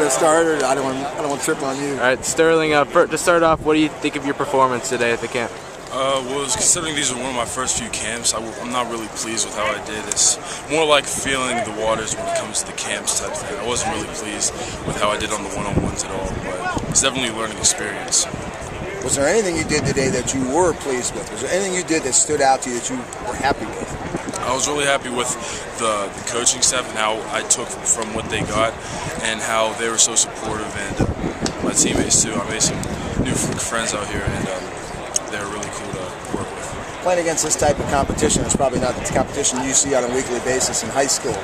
to start, or I don't want to trip on you. All right, Sterling. To start off, what do you think of your performance today at the camp? Well, considering these are one of my first few camps, I'm not really pleased with how I did. It's more like feeling the waters when it comes to the camps type thing. I wasn't really pleased with how I did on the one-on-ones at all, but it's definitely a learning experience. Was there anything you did today that you were pleased with? Was there anything you did that stood out to you that you were happy with? I was really happy with the coaching staff and how I took from what they got and how they were so supportive, and my teammates too. I made some new friends out here, and they were really cool to work with. Playing against this type of competition is probably not the competition you see on a weekly basis in high school.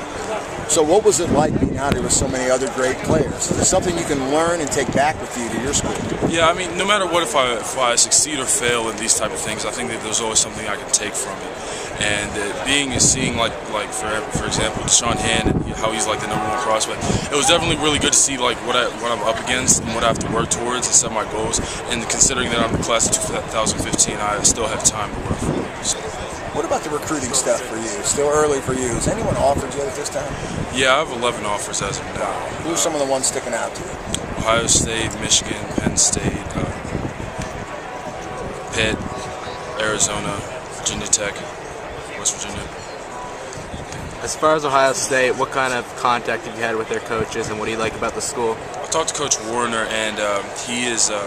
So what was it like being out here with so many other great players? Is there something you can learn and take back with you to your school? Yeah, I mean, no matter what, if I succeed or fail in these type of things, I think that there's always something I can take from it. And seeing like for example, Deshaun Hand, and how he's like the #1 prospect, it was definitely really good to see like what I'm up against and what I have to work towards and set my goals. And considering that I'm the class of 2015, I still have time to work for it. So. What about the recruiting stuff for you? Still early for you. Has anyone offered you at this time? Yeah, I have 11 offers as of now. Who are some of the ones sticking out to you? Ohio State, Michigan, Penn State, Pitt, Arizona, Virginia Tech, West Virginia. As far as Ohio State, what kind of contact have you had with their coaches, and what do you like about the school? I talked to Coach Warner, and he was a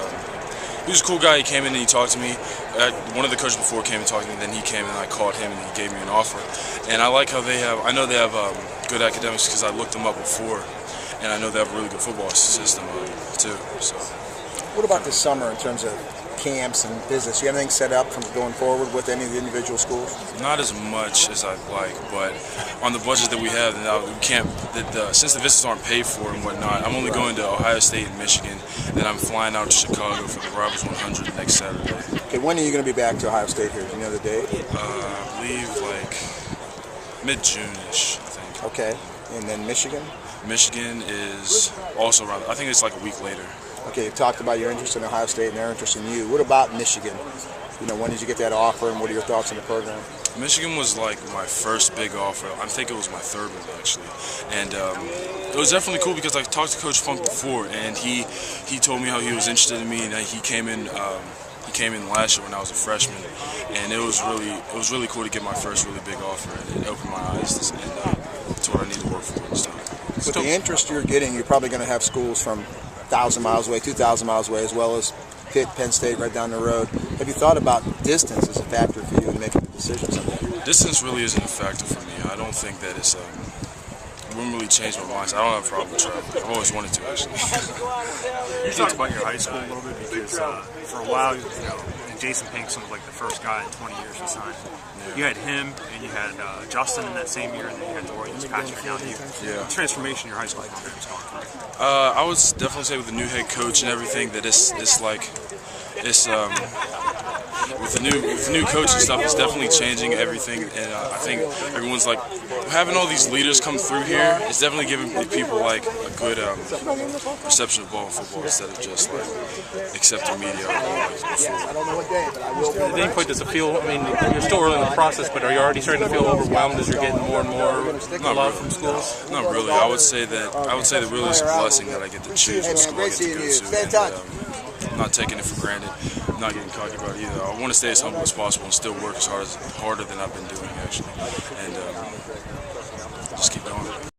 cool guy. He came in and he talked to me. One of the coaches before came and talked to me, then he came and I called him and he gave me an offer. And I like how I know they have good academics because I looked them up before, and I know they have a really good football system too. So. What about this summer in terms of camps and business? You have anything set up from going forward with any of the individual schools? Not as much as I'd like, but on the budget that we have, we can't. Since the visits aren't paid for and whatnot, I'm only going to Ohio State and Michigan, then I'm flying out to Chicago for the Robbers 100 next Saturday. Okay, when are you going to be back to Ohio State here? Do you know the date? I believe like mid-June-ish, I think. Okay, and then Michigan? Michigan is also around. I think it's like a week later. Okay, you talked about your interest in Ohio State and their interest in you. What about Michigan? You know, when did you get that offer, and what are your thoughts on the program? Michigan was like my first big offer. I think it was my third one actually, and it was definitely cool because I talked to Coach Funk before, and he told me how he was interested in me, and he came in. He came in last year when I was a freshman, and it was really cool to get my first really big offer, and it opened my eyes to what I need to work for and stuff. With the interest you're getting, you're probably going to have schools from 1,000 miles away, 2,000 miles away, as well as Pitt, Penn State right down the road. Have you thought about distance as a factor for you in making the decisions? Distance really isn't a factor for me. I don't think that it wouldn't really change my mind. I don't have a problem with travel. I've always wanted to, actually. You talked about your high school a little bit because for a while, Jason Pinkson was like the first guy in 20 years to sign. You had him, and you had Justin in that same year, and then you had Dorian Patrick. Now you. Yeah. The transformation your high school program has gone through. I would definitely say with the new head coach and everything that it's with the new coaching stuff, it's definitely changing everything, and I think everyone's like having all these leaders come through here. It's definitely giving people like a good perception of ball and football instead of just like accepting media. At any point does it feel? I mean, you're still early in the process, but are you already starting to feel overwhelmed as you're getting more and more love from schools? Not really. I would say that really it's a blessing that I get to choose what school I get to go to. And, I'm not taking it for granted. I'm not getting cocky about it either. I want to stay as humble as possible and still work harder than I've been doing actually, and just keep going.